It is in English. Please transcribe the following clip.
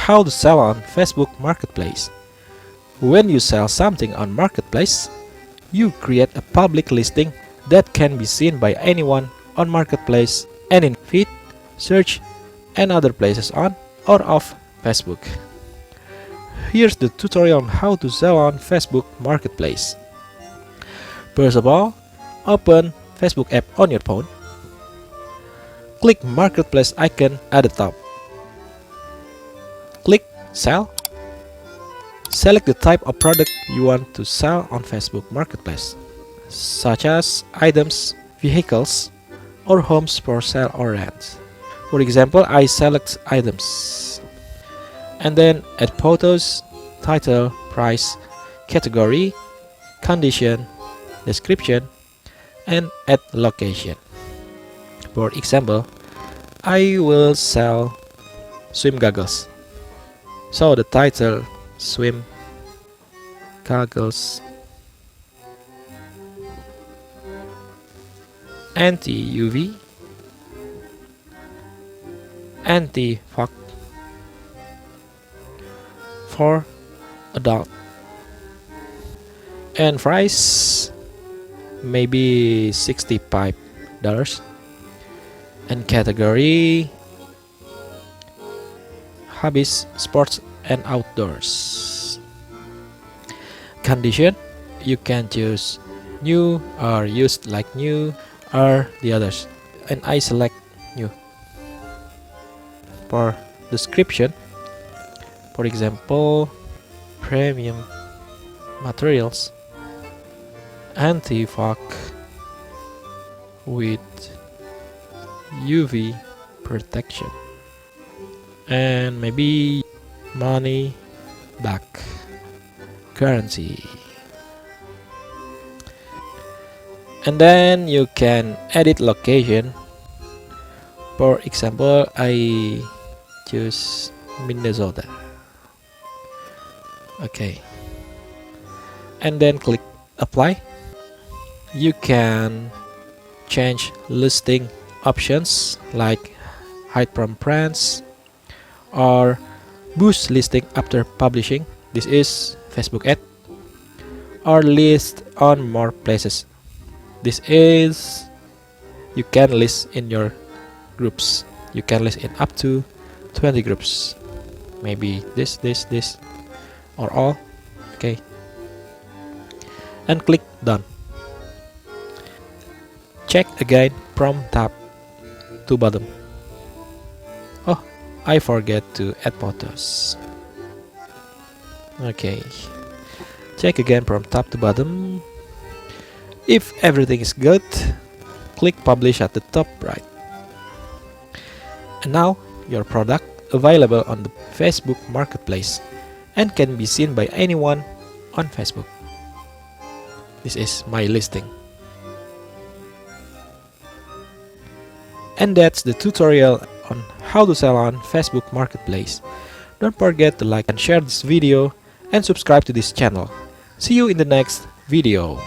how to sell on Facebook Marketplace. When you sell something on Marketplace, you create a public listing that can be seen by anyone on Marketplace and in feed, search, and other places on or off Facebook. Here's the tutorial on how to sell on Facebook Marketplace. First of all, open Facebook app on your phone. Click Marketplace icon at the top. Click Sell. Select the type of product you want to sell on Facebook Marketplace, such as items, vehicles, or homes for sale or rent. For example, I select items, and then add photos, title, price, category, condition, description, and add location. For example, I will sell swim goggles. So the title, swim goggles anti-UV, anti-fog for adult, and price maybe $65, and category hobbies, sports and outdoors. Condition, you can choose new or used like new or the others, and I select new. For description, for example, premium materials, anti-fog with UV protection, and maybe money back guarantee. And then you can edit location. For example, I choose Minnesota. Okay, and then click apply. You can change listing options like hide from friends or boost listing after publishing. This is Facebook ad. Or list on more places. This is you can list in your groups. You can list in up to 20 groups. Maybe this, or all. Okay. And click done. Check again from top to bottom. Oh, I forget to add photos. Okay. Check again from top to bottom. If everything is good, click publish at the top right. And now your product available on the Facebook Marketplace and can be seen by anyone on Facebook. This is my listing. And that's the tutorial on how to sell on Facebook Marketplace. Don't forget to like and share this video and subscribe to this channel. See you in the next video.